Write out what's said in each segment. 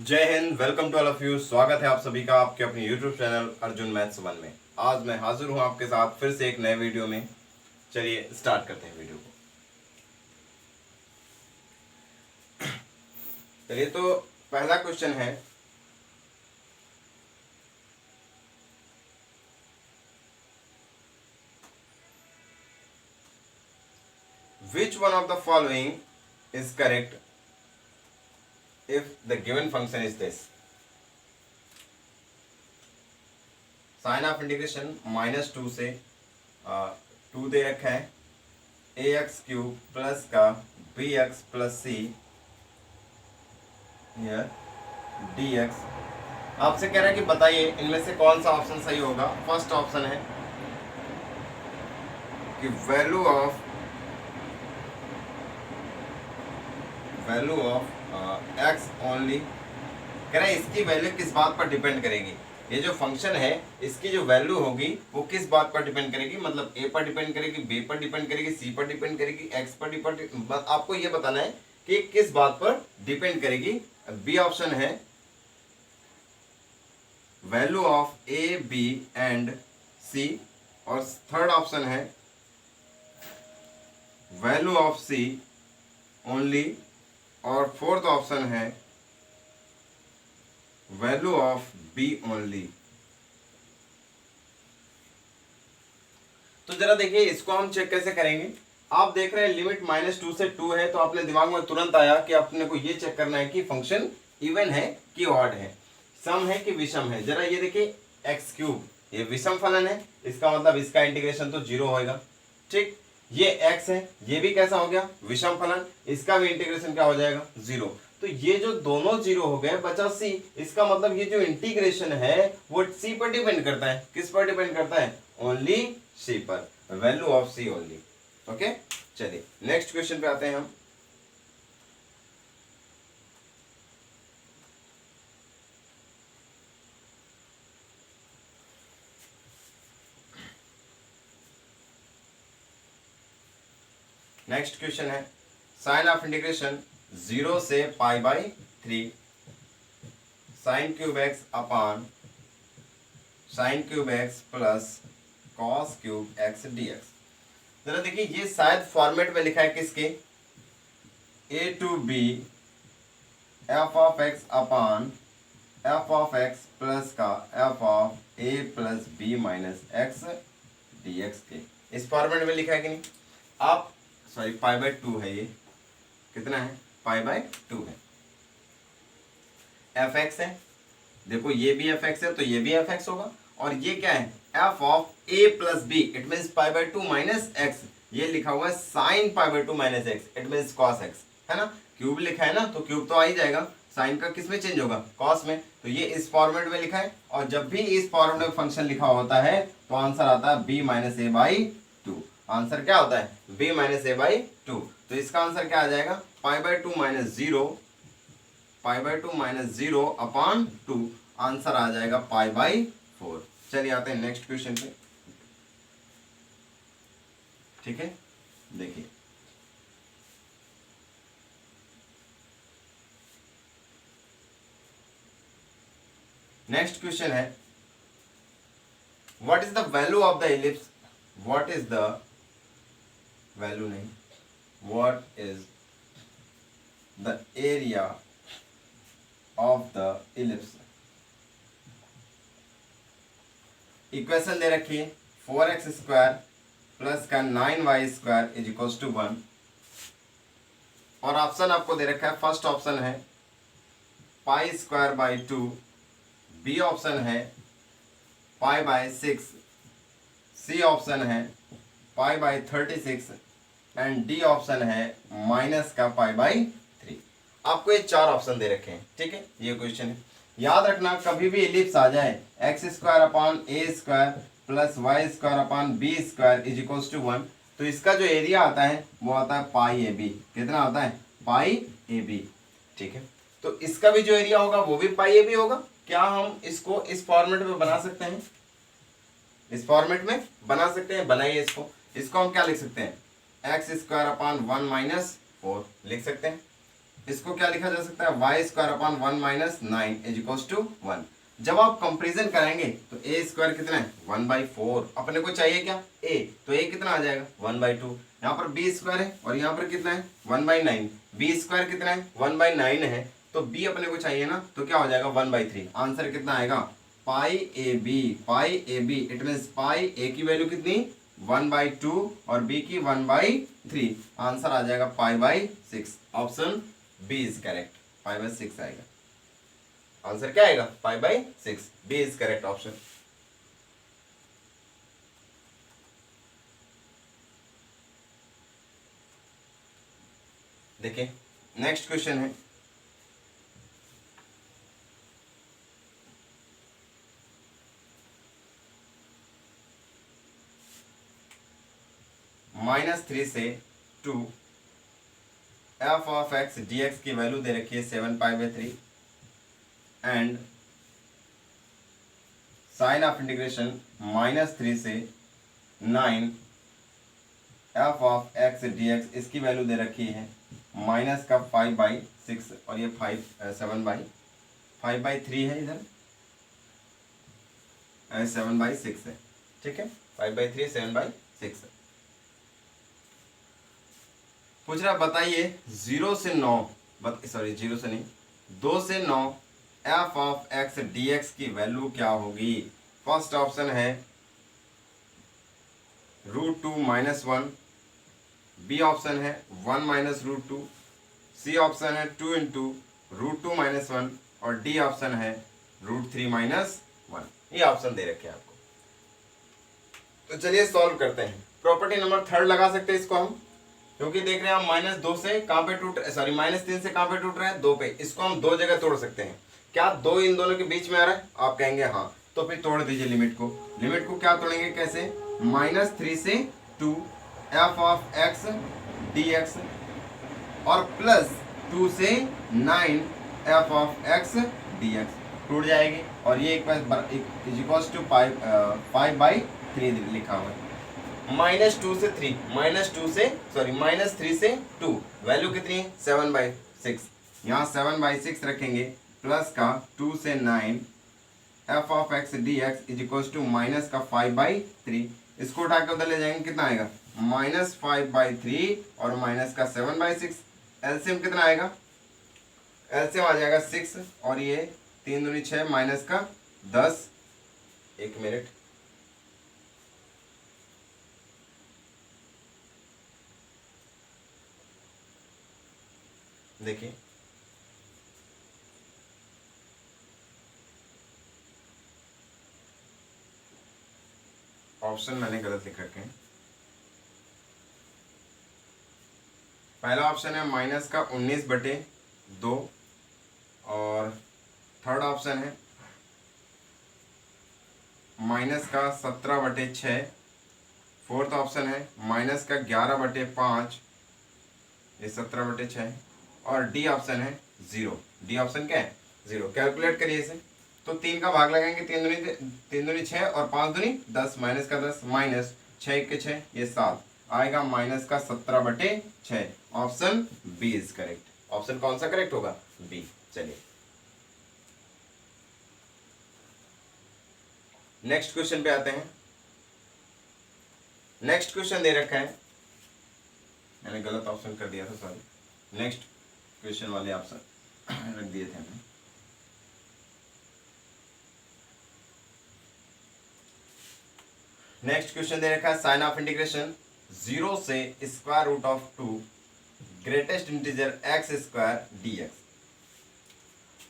जय Hind. Welcome to all of you. स्वागत है आप सभी का आपके अपने यूट्यूब चैनल अर्जुन मैथ्स 1 में। आज मैं हाजिर हूं आपके साथ फिर से एक नए वीडियो में। चलिए स्टार्ट करते हैं वीडियो को। चलिए तो पहला क्वेश्चन है, which one of the following is correct if the given function is this. Sine of integration -2 से 2 दे रखा है, ax³ प्लस का bx प्लस c dx। आपसे कह रहा है कि बताइए इनमें से कौन सा ऑप्शन सही होगा। फर्स्ट ऑप्शन है कि वैल्यू ऑफ एक्स ओनली। कह रहा है इसकी वैल्यू किस बात पर डिपेंड करेगी। ये जो फंक्शन है इसकी जो वैल्यू होगी वो किस बात पर डिपेंड करेगी, मतलब ए पर डिपेंड करेगी, बी पर डिपेंड करेगी, सी पर डिपेंड करेगी, एक्स पर डिपेंड। आपको ये बताना है कि किस बात पर डिपेंड करेगी। बी ऑप्शन है value of A B and C, और थर्ड ऑप्शन है वैल्यू ऑफ सी ओनली, और फोर्थ ऑप्शन है वैल्यू ऑफ बी ओनली। तो जरा देखिए इसको हम चेक कैसे करेंगे। आप देख रहे हैं लिमिट -2 से 2 है, तो अपने दिमाग में तुरंत आया कि अपने को ये चेक करना है कि फंक्शन इवन है कि ऑड है, सम है कि विषम है। जरा ये देखिए x³ ये विषम फलन है, इसका मतलब इसका इंटीग्रेशन तो 0 होएगा। ठीक, ये x है, ये भी कैसा हो गया विषम फलन, इसका भी इंटीग्रेशन क्या हो जाएगा 0। तो ये जो दोनों 0 हो गए, बचा c। इसका मतलब ये जो इंटीग्रेशन है वो c पर डिपेंड करता है। किस पर डिपेंड करता है? ओनली c पर, value of c only. Okay, चलिए नेक्स्ट क्वेश्चन पे आते हैं हम। नेक्स्ट क्वेश्चन है साइन ऑफ इंटीग्रेशन 0 से π/3 sine cube x upon sine cube x plus cos cube x dx। जरा देखिए ये शायद फॉर्मेट में लिखा है किसके, a to b f of x upon f of x plus का f of a plus b minus x dx के। इस फॉर्मेट में लिखा है कि नहीं? आप सॉरी π/2 है, ये कितना है π/2 है। एफ एक्स है, देखो ये भी एफ एक्स है तो ये भी एफ एक्स होगा, और ये क्या है f of a plus b, it mean π/2 minus x. ये लिखा हुआ है sine π/2 minus x, it mean cos x, है ना। क्यूब लिखा है ना, तो क्यूब तो आ ही जाएगा, साइन का किस में चेंज होगा कॉस में। तो ये इस फॉर्मेट में लिखा है, और जब भी इस फॉर्मेट में फंक्शन लिखा होता है तो आंसर आता है b माइनस a/2। आंसर क्या होता है b माइनस a/2। तो इसका आंसर क्या आ जाएगा π/2 माइनस 0, π/2 माइनस 0 अपॉन 2। आंसर आ जाएगा π/4। चलिए आते हैं नेक्स्ट क्वेश्चन पे। ठीक है, देखिए नेक्स्ट क्वेश्चन है what is the value of the ellipse, what is the value नहीं, what is the area of the ellipse. Equation दे रखी है 4x² प्लस का 9y² इज इक्वल्स टू 1, और ऑप्शन आपको दे रखा है, फर्स्ट ऑप्शन है π²/2, बी ऑप्शन है π/6, सी ऑप्शन है π/36 एंड डी ऑप्शन है माइनस का π/3। आपको ये 4 ऑप्शन दे रखे हैं। ठीक है, ये क्वेश्चन है, याद रखना कभी भी इलिप्स आ जाए x² upon a² plus y² upon b² is equals to 1, तो इसका जो एरिया आता है वो आता है π/ab। कितना आता है π/ab। ठीक है, तो इसका भी जो एरिया होगा वो भी π/ab होगा। क्या हम इसको इस फॉर्मेट में बना सकते हैं? इस फॉर्मेट में बना सकते हैं, बनाइए इसको हम क्या लिख सकते हैं x² अपॉन 1 माइनस 4 लिख सकते हैं। इसको क्या लिखा जा सकता है, y square upon 1 minus 9 is equals to 1। जब आप कंपेरिजन करेंगे तो ए स्क्वायर कितना है 1/4, अपने को चाहिए क्या ए, तो ए कितना आ जाएगा 1/2। यहाँ पर बी स्क्वायर है और यहाँ पर कितना है 1/9, बी स्क्वायर कितना है 1/9 है, तो बी अपने को चाहिए ना, तो क्या हो जाएगा 1/3। आंसर कितना आएगा pi a b, it means pi a की वैल्यू कितनी 1/2 और बी की 1/3। आंसर आ जाएगा π/6। ऑप्शन बी इज करेक्ट, π/6 आएगा। आंसर क्या आएगा π/6, बी इज करेक्ट ऑप्शन। देखिए नेक्स्ट क्वेश्चन है -3 से 2 F of x d x की वैल्यू दे रखी है 7π/3 एंड साइन ऑफ इंटीग्रेशन -3 से 9 f of x d x, इसकी वैल्यू दे रखी है -5/6 और ये 5/3 है, इधर 7/6 है, ठीक है 5/3 7/6 है। पूछ रहा बताइए 0 से 9 0 से नहीं 2 से 9 f of x d x की वैल्यू क्या होगी। फर्स्ट ऑप्शन है √2 - 1, बी ऑप्शन है 1 - √2, सी ऑप्शन है 2 × √2 - 1 और डी ऑप्शन है √3 - 1। ये ऑप्शन दे रखे हैं आपको, तो चलिए सॉल्व करते हैं। प्रॉपर्टी नंबर 3 लगा सकते हैं इसको हम, क्योंकि देख रहे हैं हम -2 से कहाँ पे टूट -3 से कहाँ पे टूट रहा है 2 पे। इसको हम दो जगह तोड़ सकते हैं। क्या 2 इन दोनों के बीच में आ रहा है, आप कहेंगे हाँ, तो फिर तोड़ दीजिए लिमिट को। लिमिट को क्या तोड़ेंगे कैसे, -3 से 2 F of x d x और +2 से 9 f of x d x टूट जाएगी और ये एक इज इक्वल्स टू 5/3 लिखा हुआ है। -2 से 3 -3 से 2 वैल्यू कितनी है 7/6, यहाँ 7/6 रखेंगे प्लस का 2 से 9 f of x d x is equals to minus का 5/3। इसको उठा के उधर ले जाएंगे, कितना आएगा -5/3 और माइनस का 7/6। एलसीएम कितना आएगा, एलसीएम आ जाएगा 6 और ये 3 दूनी 6 माइनस का 10। एक मिनट, देखिए ऑप्शन मैंने गलत लिख रखे हैं। पहला ऑप्शन है माइनस का 19/2 और थर्ड ऑप्शन है माइनस का 17/6, फोर्थ ऑप्शन है माइनस का 11/5, ये 17/6 और डी ऑप्शन है 0। डी ऑप्शन क्या है 0। कैलकुलेट करिए इसे, तो 3 का भाग लगाएंगे, 3 दूनी 6 और 5 दूनी 10, माइनस का 10 माइनस 6 के 6 ये 7 आएगा माइनस का 17/6। Option B is correct. Option कौन सा करेक्ट होगा, बी। चलिए नेक्स्ट क्वेश्चन पे आते हैं। नेक्स्ट क्वेश्चन दे रखा है, मैंने गलत ऑप्शन कर दिया था, सॉरी। नेक्स्ट क्वेश्चन वाले ऑप्शन रख दिए थे हमने। नेक्स्ट क्वेश्चन दे रखा है साइन ऑफ इंटीग्रेशन 0 से square root of 2 greatest integer x² dx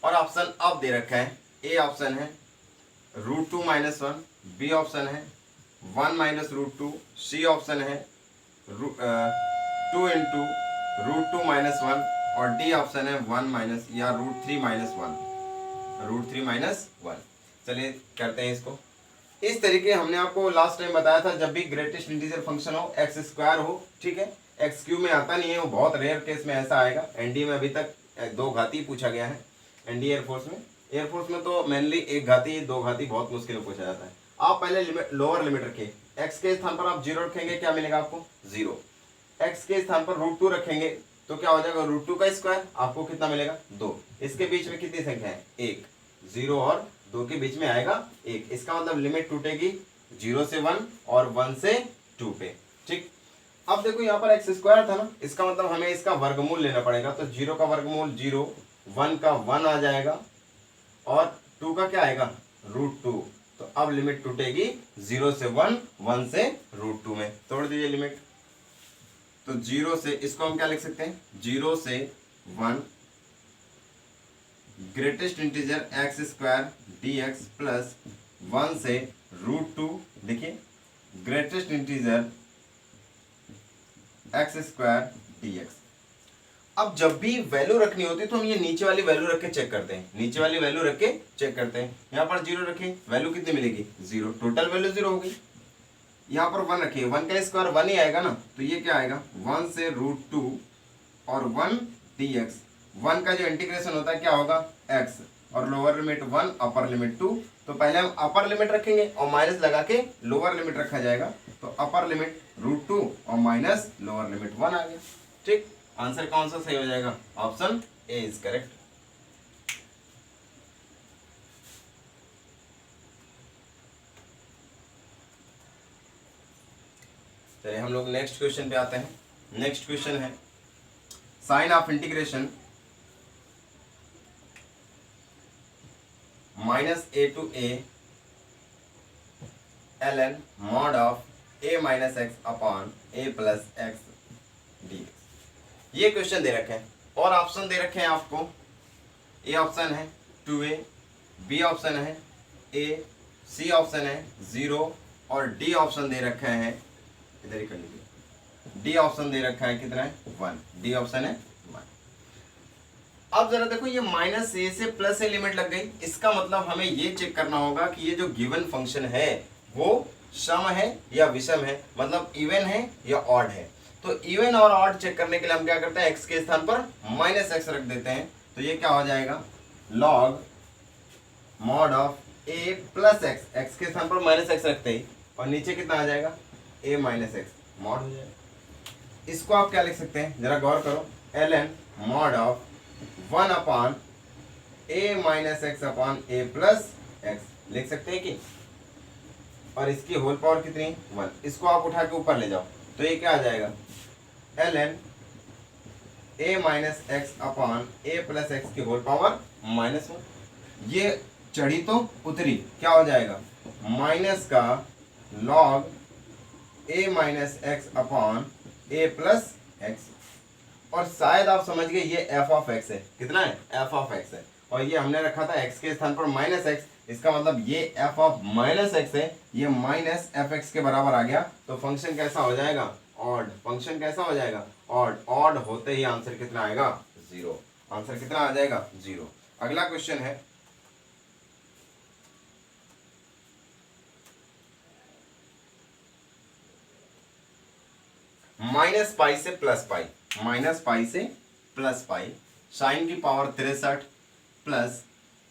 और ऑप्शन अब दे रखा है। ए ऑप्शन है √2 - 1, बी ऑप्शन है 1 - √2, सी ऑप्शन है 2 × √2 - 1 और डी ऑप्शन है 1 या √3 - 1। चलिए करते हैं इसको। इस तरीके हमने आपको लास्ट टाइम बताया था, जब भी ग्रेटेस्ट इंटीजर फंक्शन हो x² हो, ठीक है, x³ में आता नहीं है, वो बहुत रेयर केस में ऐसा आएगा। एनडी में अभी तक 2 घाती पूछा गया है, एनडी एयरफोर्स में तो मेनली 1 घाती 2 घाती बहुत मुश्किल में पूछा जाता है। आप पहले लोअर लिमिट रखिए, x के स्थान पर आप 0 रखेंगे, क्या मिलेगा आपको 0। x के स्थान पर √2 रखेंगे तो क्या हो जाएगा, √2 का स्क्वायर आपको कितना मिलेगा 2। इसके बीच में कितनी संख्या है 1, 0 और 2 के बीच में आएगा 1। इसका मतलब लिमिट टूटेगी 0 से 1 और 1 से 2 पे। ठीक, अब देखो यहाँ पर x स्क्वायर था ना, इसका मतलब हमें इसका वर्गमूल लेना पड़ेगा। तो 0 का वर्गमूल 0, 1 का 1 आ जाएगा और 2 का क्या आएगा √2। तो अब लिमिट टूटेगी 0 से 1, 1 से √2 में। तोड़ दीजिए लिमिट। तो 0 से, इसको हम क्या लिख सकते हैं, 0 से 1 greatest integer x square dx plus 1 से √2। देखिए greatest integer x square dx। अब जब भी वैल्यू रखनी होती है तो हम ये नीचे वाली वैल्यू रख के चेक करते हैं, नीचे वाली वैल्यू रख के चेक करते हैं। यहाँ पर 0 रखें, वैल्यू कितनी मिलेगी 0, टोटल वैल्यू 0 होगी। यहाँ पर 1 रखिए, 1 का स्क्वायर 1 ही आएगा ना, तो ये क्या आएगा 1 से √2 और 1 dx। 1 का जो इंटीग्रेशन होता है क्या होगा x, और लोअर लिमिट 1 अपर लिमिट 2। तो पहले हम अपर लिमिट रखेंगे और माइनस लगा के लोअर लिमिट रखा जाएगा। तो अपर लिमिट √2 और माइनस लोअर लिमिट 1 आ गया। ठीक, आंसर कौन सा सही हो जाएगा, ऑप्शन ए इज करेक्ट। चलिए हम लोग नेक्स्ट क्वेश्चन पे आते हैं। नेक्स्ट क्वेश्चन है sign of integration -a to a ln mod of a minus x upon a plus x dx। ये क्वेश्चन दे रखे हैं और ऑप्शन दे रखे हैं आपको। ए ऑप्शन है 2a, बी ऑप्शन है a, सी ऑप्शन है 0 और डी ऑप्शन दे रखे हैं, इधर ही कर लीजिए, डी ऑप्शन दे रखा है कितना है 1, डी ऑप्शन है 1। अब जरा देखो ये -a से +a लिमिट लग गई, इसका मतलब हमें ये चेक करना होगा कि ये जो गिवन फंक्शन है वो सम है या विषम है, मतलब इवन है या ऑड है। तो इवन और ऑड चेक करने के लिए हम क्या करते हैं, x के स्थान पर -x रख देते हैं। तो ये क्या हो जाएगा log mod of a plus x, x के स्थान पर -x रखते ही और नीचे कितना आ जाएगा a माइनस एक्स मॉड हो जाएगा। इसको आप क्या लिख सकते हैं, जरा गौर करो, ln mod of 1 upon a minus x upon a plus x लिख सकते हैं कि, और इसकी होल पावर कितनी 1। इसको आप उठा के ऊपर ले जाओ तो ये क्या आ जाएगा ln a minus x upon a plus x की होल पावर -1। ये चढ़ी तो उतरी, क्या हो जाएगा माइनस का log a minus x upon a plus x. और शायद आप समझ गए ये f ऑफ x है, कितना है f ऑफ x है, और ये हमने रखा था x के स्थान पर -x, इसका मतलब ये f ऑफ -x है, ये माइनस fx के बराबर आ गया। तो फंक्शन कैसा हो जाएगा ऑड, फंक्शन कैसा हो जाएगा ऑड, ऑड होते ही आंसर कितना आएगा 0, आंसर कितना आ जाएगा 0। अगला क्वेश्चन है -π से +π, -π से +π साइन की पावर 63 प्लस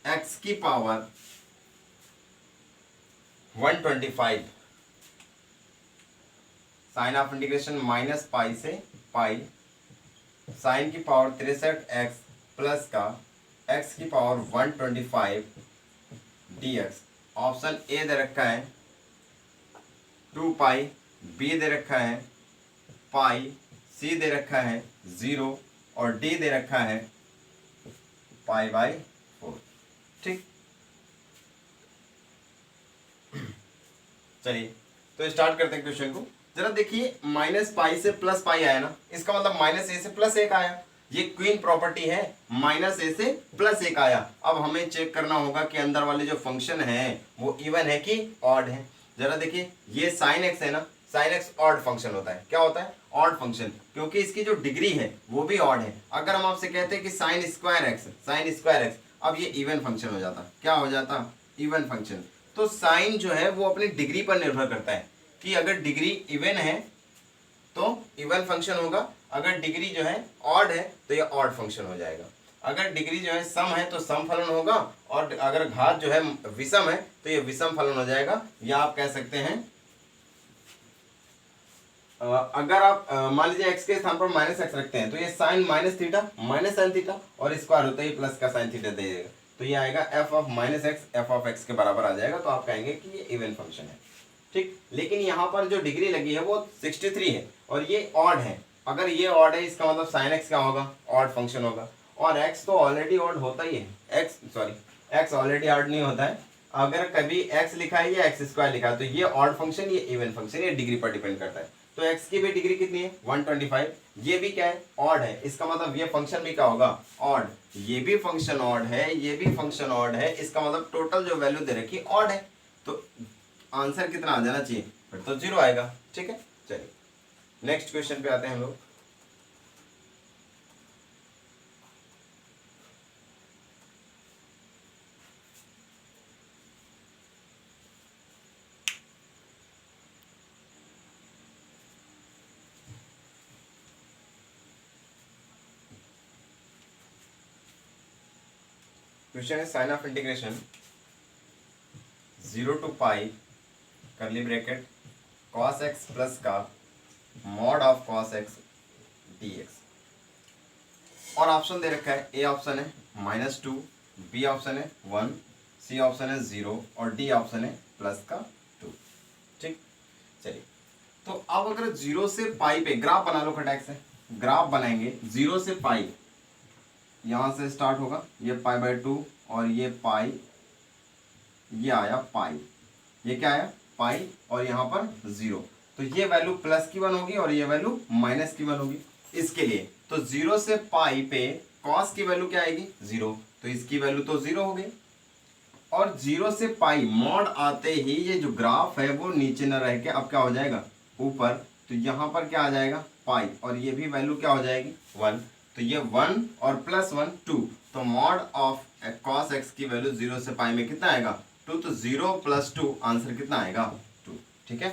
x की पावर 125। साइन ऑफ इंटीग्रेशन -π से π साइन की पावर 63 x प्लस का x की पावर 125 dx। ऑप्शन ए दे रखा है 2π, बी दे रखा है पाई, सी दे रखा है 0 और डी दे रखा है π/4। ठीक, चलिए तो स्टार्ट करते हैं क्वेश्चन को। जरा देखिए -π से +π आया ना, इसका मतलब -a से +1 आया, ये क्वीन प्रॉपर्टी है, -a से +1 आया। अब हमें चेक करना होगा कि अंदर वाले जो फंक्शन है वो इवन है कि ऑड है। जरा देखिए ये साइन x है ना, साइन x ऑड फंक्शन होता है, क्या होता है ऑड फंक्शन, क्योंकि इसकी जो डिग्री है वो भी ऑड है। अगर हम आपसे कहते हैं कि साइन स्क्वायर एक्स, अब ये इवन फंक्शन हो जाता, क्या हो जाता इवन फंक्शन। तो साइन जो है वो अपनी डिग्री पर निर्भर करता है कि अगर डिग्री इवन है तो इवन फंक्शन होगा, अगर डिग्री जो है ऑड है तो ये ऑड फंक्शन हो जाएगा, अगर डिग्री जो है सम है तो सम फलन होगा, और अगर घात जो है विषम है तो ये विषम फलन हो जाएगा। या आप कह सकते हैं अगर आप मान लीजिए एक्स के स्थान पर माइनस एक्स रखते हैं तो ये sine minus theta minus sine theta और स्क्वायर होता है प्लस का साइन थीटा दे देगा, तो ये आएगा F of minus x F of x के बराबर आ जाएगा, तो आप कहेंगे कि ये इवन फंक्शन है। ठीक, लेकिन यहाँ पर जो डिग्री लगी है वो 63 है और ये ऑड है। अगर ये ऑड है इसका मतलब साइन एक्स क्या होगा, ऑड फंक्शन होगा, और एक्स तो ऑलरेडी ऑड होता ही है, एक्स ऑलरेडी ऑड नहीं होता है। अगर कभी एक्स लिखा है या एक्स स्क्वायर लिखा है तो ये ऑड फंक्शन, ये इवन फंक्शन, ये डिग्री पर डिपेंड करता है। तो एक्स की भी डिग्री कितनी है 125, ये भी क्या है ऑड है, इसका मतलब ये फंक्शन भी क्या होगा ऑड, ये भी फंक्शन ऑड है, ये भी फंक्शन ऑड है, इसका मतलब टोटल जो वैल्यू दे रखी ऑड है, तो आंसर कितना आ जाना चाहिए, फिर तो 0 आएगा। ठीक है, चलिए नेक्स्ट क्वेश्चन पे आते हैं हम लोग। क्वेश्चन है sign of integration 0 to pi curly bracket cos x plus का mod of cos x dx, और ऑप्शन दे रखा है, ए ऑप्शन है -2, बी ऑप्शन है 1, सी ऑप्शन है 0 और डी ऑप्शन है प्लस का 2। ठीक, चलिए तो अब अगर 0 से पाई पे ग्राफ बना लो खटाक से, ग्राफ बनाएंगे 0 से पाई, यहाँ से स्टार्ट होगा, ये पाई/2 और ये पाई, ये आया पाई, ये क्या आया पाई और यहाँ पर 0, तो ये वैल्यू प्लस की 1 होगी और ये वैल्यू माइनस की 1 होगी। इसके लिए तो 0 से पाई पे कॉस की वैल्यू क्या आएगी 0, तो इसकी वैल्यू तो 0 हो गई, और 0 से पाई मॉड आते ही ये जो ग्राफ है वो नीचे न रह के अब क्या हो जाएगा ऊपर, तो यहाँ पर क्या आ जाएगा पाई और ये भी वैल्यू क्या हो जाएगी 1, तो ये 1 और प्लस 1 2, तो मॉड ऑफ cos x की वैल्यू 0 से पाई में कितना आएगा 2, तो 0 + 2 आंसर कितना आएगा 2। ठीक है,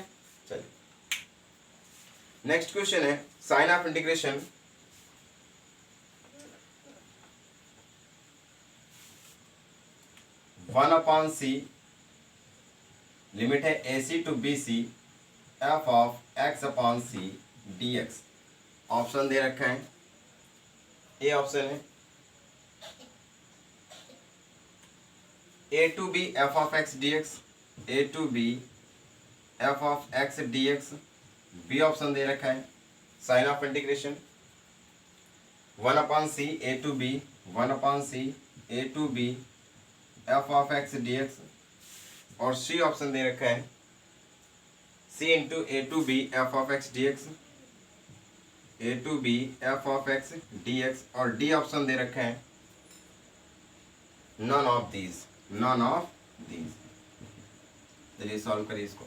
चलिए नेक्स्ट क्वेश्चन है sign of integration 1/c, limit है AC to BC f of x/c dx। Option दे रखा है, ए ऑप्शन है A to B f of x dx, A to B f of x dx, B option दे रखा है sign of integration 1/c A to B 1/c A to B f of x dx, और सी option दे रखा है c into A to B f of x dx, A to B f of x dx, और D option दे रखा है none of these, none of these. चलिए solve करिए इसको,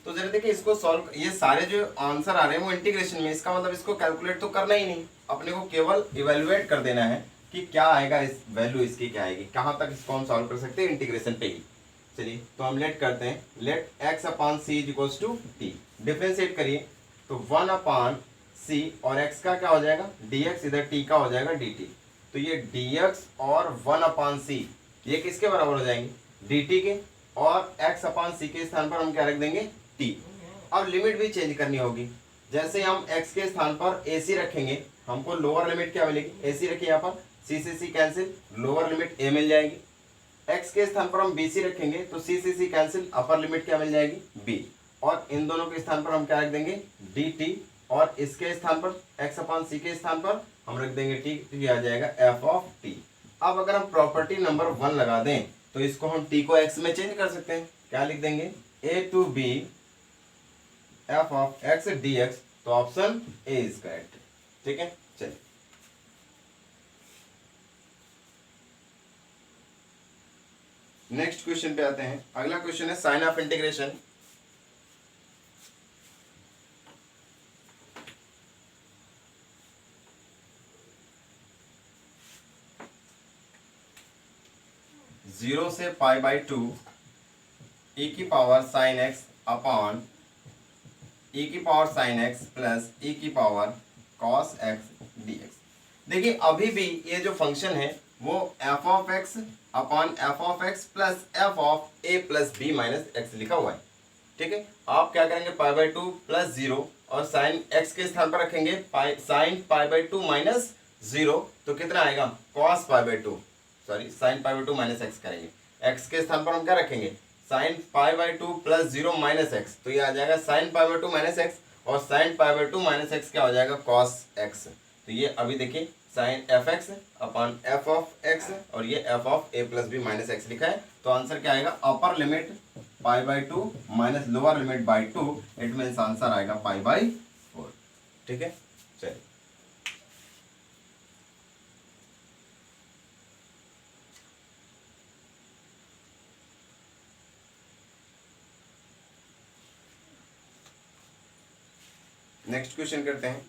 तो जरा देखिए इसको सॉल्व, ये सारे जो आंसर आ रहे हैं वो इंटीग्रेशन में, इसका मतलब इसको कैलकुलेट तो करना ही नहीं, अपने को केवल इवेलुएट कर देना है कि क्या आएगा, इस वैल्यू इसकी क्या आएगी, कहाँ तक इसको हम सॉल्व कर सकते हैं इंटीग्रेशन पे ही। चलिए तो हम लेट करते हैं, let x/c equals to t, differentiate करिए तो 1/c और x का क्या हो जाएगा dx, इधर t का हो जाएगा dt, तो ये dx और 1/c ये किसके बराबर हो जाएंगे dt के, और x/c के स्थान पर हम क्या रख देंगे t। अब लिमिट भी चेंज करनी होगी, जैसे हम x के स्थान पर ac रखेंगे, हमको लोअर लिमिट क्या मिलेगी, ac रखिए यहाँ पर, c से c cancel, lower limit a मिल जाएगी। x के स्थान पर हम bc रखेंगे तो c से c कैंसिल, अपर लिमिट क्या मिल जाएगी b, और इन दोनों के स्थान पर हम क्या रख देंगे dt, और इसके स्थान पर x/c के स्थान पर हम रख देंगे t, तो ये आ जाएगा f ऑफ t। अब अगर हम प्रॉपर्टी नंबर 1 लगा दें तो इसको हम t को x में चेंज कर सकते हैं, क्या लिख देंगे a to b f of x dx, तो ऑप्शन ए इज करेक्ट। ठीक है, चलिए नेक्स्ट क्वेश्चन पे आते हैं। अगला क्वेश्चन है साइन ऑफ इंटीग्रेशन 0 से π/2 e की power sine x upon e की power sine x plus e की पावर cos x dx। देखिए अभी भी ये जो फंक्शन है वो f of x upon f of x plus f of a plus b minus x लिखा हुआ है। ठीक है, आप क्या करेंगे पाई बाई टू प्लस जीरो और साइन एक्स के स्थान पर रखेंगे sign pi by two minus zero, तो कितना आएगा cos pi by to, sorry sine pi by two minus x करेंगे। एक्स के स्थान पर हम क्या रखेंगे sign pi by two plus zero minus x, तो ये आ जाएगा sine pi by two minus x और sine pi by two minus x क्या हो जाएगा कॉस एक्स। तो ये अभी देखिए sine f x upon f of x और ये f of a plus b minus x लिखा है। तो आंसर क्या आएगा upper limit pi by two minus lower limit by two, it means answer आएगा पाई बाई फोर। ठीक है, चलिए नेक्स्ट क्वेश्चन करते हैं।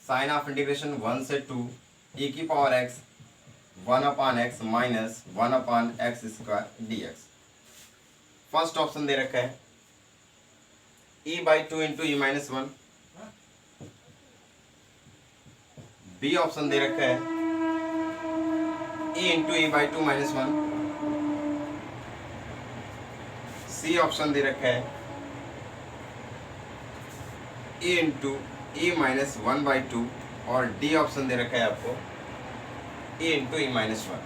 साइन ऑफ इंटीग्रेशन 1 से 2 e की power x 1 upon x minus 1 upon x square d x. First option दे रखा है e by two into e minus one. B option दे रखा है e into e by two minus one. C option दे रखा है e into e minus one by two और डी ऑप्शन दे रखा है आपको e into e minus one,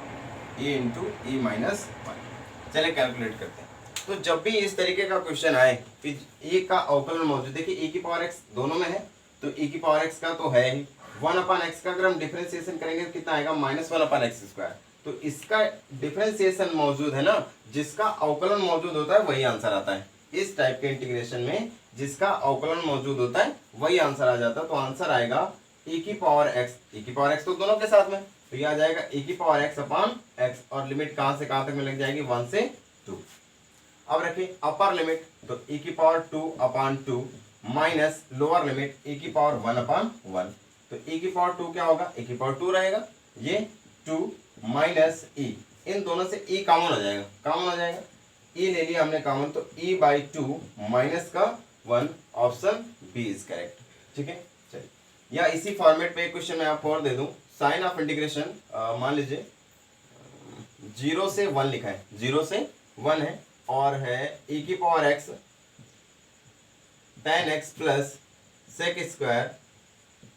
e into e minus one. चलिए कैलकुलेट करते हैं। तो जब भी इस तरीके का क्वेश्चन आए कि e का अवकलन मौजूद, देखिए e की पावर x दोनों में है, तो e की पावर x का तो है ही, 1 अपॉन एक्स का अगर हम डिफरेंशिएशन करेंगे तो कितना आएगा माइनस 1 अपॉन एक्स स्क्वायर। तो इसका डिफरेंशिएशन मौजूद है ना, जिसका अवकलन मौजूद होता है वही आंसर आता है। इस टाइप के इंटीग्रेशन में जिसका अवकलन मौजूद होता है वही आंसर आ जाता है। तो आंसर आएगा e की पावर x तो दोनों के साथ में, तो ये आ जाएगा e की पावर x अपॉन एक्स और लिमिट कहां से कहां तक में लग जाएगी 1 से 2। अब रखिए अपर लिमिट, तो e की power 2 upon 2 minus lower limit e की पावर 1 अपॉन 1। तो e की पावर 2 क्या होगा, e की पावर 2 रहेगा, ये 2 माइनस e, इन दोनों से e कॉमन हो जाएगा, कॉमन हो जाएगा, e ले लिया हमने कॉमन, तो e बाई टू माइनस का 1, ऑप्शन बी इज करेक्ट। ठीक है, चलिए या इसी फॉर्मेट पे एक क्वेश्चन मैं आपको और दे दूं। साइन ऑफ इंटीग्रेशन मान लीजिए 0 से 1 लिखा है, 0 से 1 है और है e की power x tan x plus sec square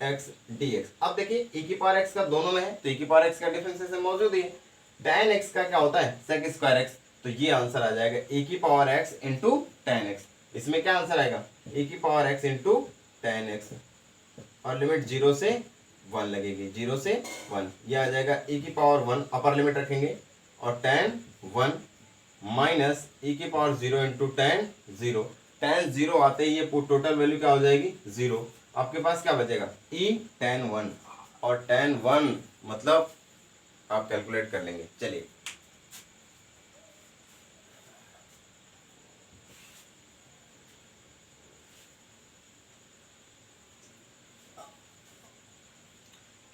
x dx। अब देखिए e की पावर x का दोनों में है, तो e की पावर x का डिफरेंशिएशन मौजूद ही है। tan x का क्या होता है सेक स्क्वायर x, तो ये आंसर आ जाएगा e की power x into tan x। इसमें क्या आंसर आएगा e की power x into tan x और लिमिट 0 से 1 लगेगी, 0 से 1, ये आ जाएगा e की पावर 1 अपर लिमिट रखेंगे और tan 1 माइनस e की पावर 0 इंटू tan 0। tan 0 आते ही ये टोटल वैल्यू क्या हो जाएगी 0। आपके पास क्या बचेगा e tan 1 और tan 1 मतलब आप कैलकुलेट कर लेंगे। चलिए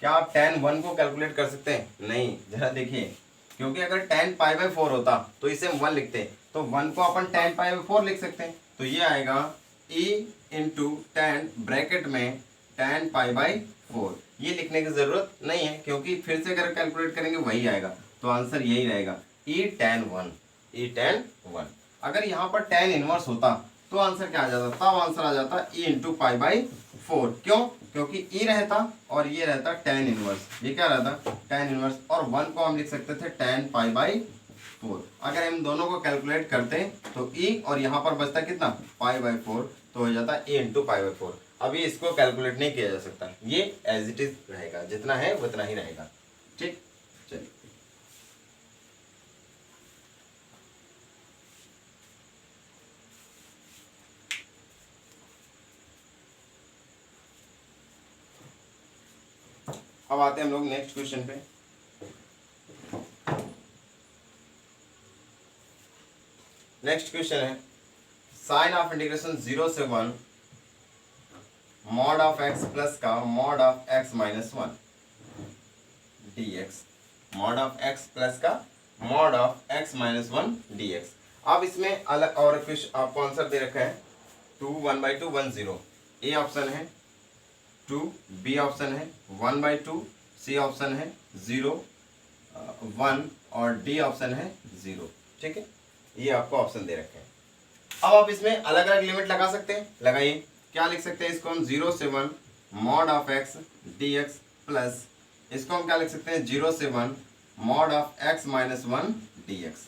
क्या आप tan 1 को कैलकुलेट कर सकते हैं? नहीं, जरा देखिए, क्योंकि अगर tan पाई बाई 4 होता तो इसे हम 1 लिखते हैं, तो 1 को अपन tan पाई बाई 4 लिख सकते हैं। तो ये आएगा e इंटू tan ब्रैकेट में tan पाई बाई 4। ये लिखने की जरूरत नहीं है क्योंकि फिर से अगर कैलकुलेट करेंगे वही आएगा, तो आंसर यही रहेगा e tan 1, e tan 1। अगर यहाँ पर tan इनवर्स होता तो आंसर क्या आ जाता, तब आंसर आ जाता e इंटू पाई बाई 4। क्यों? क्योंकि e रहता और ये रहता tan इनवर्स, ये क्या रहता tan इनवर्स, और 1 को हम लिख सकते थे tan पाई बाई 4। अगर हम दोनों को कैलकुलेट करते तो e और यहाँ पर बचता कितना पाई बाई 4, तो हो जाता e इंटू पाई बाई 4। अभी इसको कैलकुलेट नहीं किया जा सकता, ये एज इट इज रहेगा, जितना है उतना ही रहेगा। ठीक, चलिए अब आते हैं हम लोग नेक्स्ट क्वेश्चन पे। नेक्स्ट क्वेश्चन है साइन ऑफ इंटीग्रेशन 0 से 1 मॉड ऑफ x प्लस का mod of x minus 1 dx, mod of x plus का mod of x minus 1 dx। अब इसमें अलग और कुछ आपको आंसर दे रखा है 2 1 बाई 2 1 0, ए ऑप्शन है 2, बी ऑप्शन है 1 बाई 2, सी ऑप्शन है 0, 1 और डी ऑप्शन है 0। ठीक है, ये आपको ऑप्शन दे रखे हैं। अब आप इसमें अलग अलग लिमिट लगा सकते हैं, लगाइए। क्या लिख सकते हैं इसको हम 0 से 1 mod of x d x plus इसको हम क्या लिख सकते हैं 0 से 1 mod of x minus 1 D x.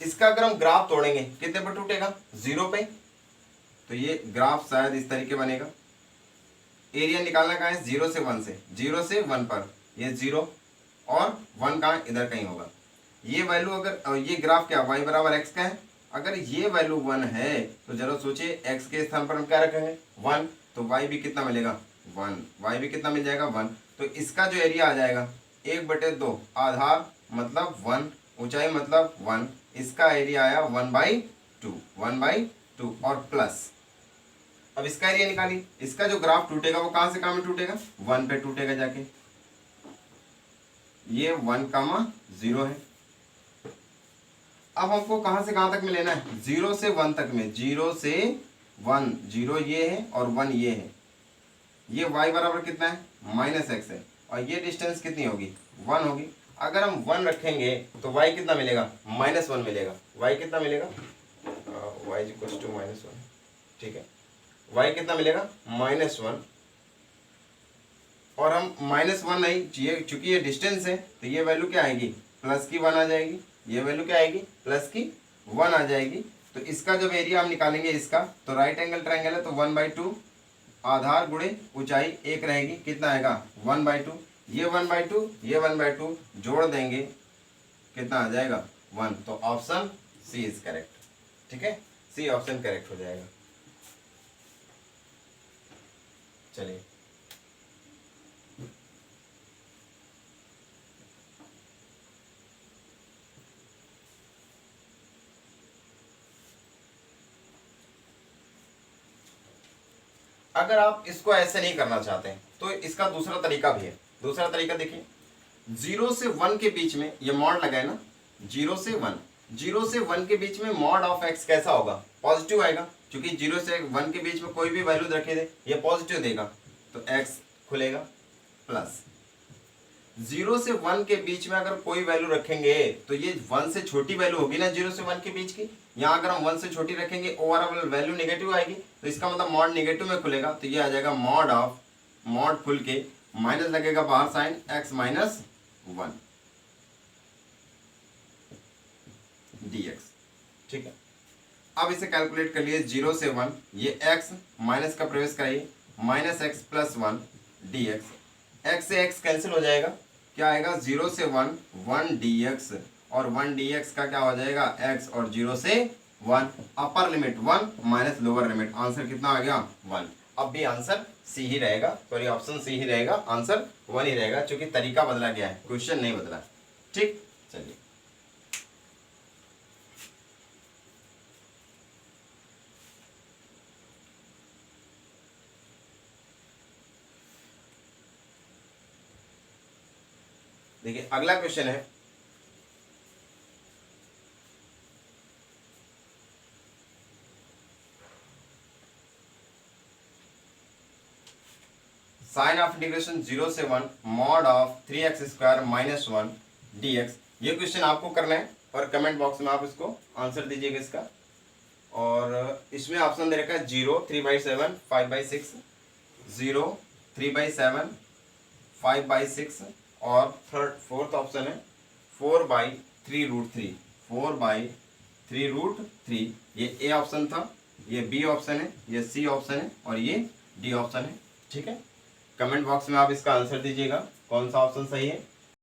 इसका अगर हम ग्राफ तोड़ेंगे कितने पर टूटेगा 0 पे, तो ये ग्राफ शायद इस तरीके बनेगा। एरिया निकालना कहाँ है 0 से 1 से, 0 से 1 पर ये 0 और 1 कहाँ इधर कहीं होगा। ये वैल्यू अगर ये ग्राफ क्या y बराबर x का है, अगर ये वैल्यू 1 है तो जरा सोचिए x के स्थान पर हम क्या रखेंगे 1, तो y भी कितना मिलेगा 1, y भी कितना मिल जाएगा 1। तो इसका जो एरिया आ जाएगा 1/2, आधार मतलब 1, ऊंचाई मतलब 1, इसका एरिया आया 1/2, 1/2 और प्लस। अब इसका एरिया निकालिए। इसका जो ग्राफ टूटेगा वो कहाँ से कहाँ में टूटेगा 1 पे टूटेगा जाके, ये 1,0 है। अब हमको कहां से कहां तक में लेना है 0 से 1 तक में, 0 से 1, 0 ये है और 1 ये है। ये y बराबर कितना है -x है और ये डिस्टेंस कितनी होगी 1 होगी। अगर हम 1 रखेंगे तो y कितना मिलेगा -1 मिलेगा। y कितना मिलेगा y इक्वल्स टू -1, ठीक है। y कितना मिलेगा -1 और हम -1 नहीं चाहिए, चूंकि ये डिस्टेंस है तो ये वैल्यू क्या आएगी प्लस की 1 आ जाएगी। ये वैल्यू क्या आएगी प्लस की 1 आ जाएगी। तो इसका जब एरिया हम निकालेंगे इसका, तो राइट एंगल ट्रायंगल है तो 1/2 आधार गुणे ऊंचाई 1 रहेगी, कितना आएगा 1/2। ये 1/2 ये 1/2 जोड़ देंगे कितना आ जाएगा 1। तो ऑप्शन सी इज करेक्ट। ठीक है, सी ऑप्शन करेक्ट हो जाएगा। चलिए अगर आप इसको ऐसे नहीं करना चाहते हैं तो इसका दूसरा तरीका भी है। दूसरा तरीका देखिए, 0 से 1 के बीच में ये मॉड लगा है ना, 0 से 1, 0 से 1 के बीच में मॉड ऑफ x कैसा होगा पॉजिटिव आएगा, क्योंकि 0 से 1 के बीच में कोई भी वैल्यू रखे दे ये पॉजिटिव देगा तो x खुलेगा प्लस। 0 से 1 के बीच में अगर कोई वैल्यू रखेंगे तो ये 1 से छोटी वैल्यू होगी ना 0 से 1 के बीच की। यहाँ अगर हम 1 से छोटी रखेंगे ओवरऑल वैल्यू नेगेटिव आएगी, तो इसका मतलब मॉड नेगेटिव में खुलेगा तो ये आ जाएगा मॉड ऑफ, मॉड खुल के माइनस लगेगा बाहर साइन x -1 dx। ठीक है, अब इसे कैलकुलेट कर लिए 0 से 1, ये x माइनस का प्रवेश कराइए -x + 1 dx। x से x कैंसिल हो जाएगा, क्या आएगा 0 से 1 1 dx और 1 dx का क्या हो जाएगा x और 0 से 1 upper limit 1 minus lower limit, answer कितना आ गया 1। अब भी आंसर सी ही रहेगा, सॉरी ऑप्शन सी ही रहेगा, आंसर 1 ही रहेगा, क्योंकि तरीका बदला गया है, क्वेश्चन नहीं बदला। ठीक, चलिए देखिए अगला क्वेश्चन है, साइन ऑफ इंटीग्रेशन 0 से 1 मॉड ऑफ 3x² - 1 dx। ये क्वेश्चन आपको करना है और कमेंट बॉक्स में आप इसको आंसर दीजिएगा इसका। और इसमें ऑप्शन दे रखा है 0 3/7 5/6, 0 3/7 5/6 और फोर्थ ऑप्शन है 4/3√3, 4/3√3। ये ए ऑप्शन था, ये बी ऑप्शन है, ये सी ऑप्शन है और ये डी ऑप्शन है। ठीक है, कमेंट बॉक्स में आप इसका आंसर दीजिएगा कौन सा ऑप्शन सही है।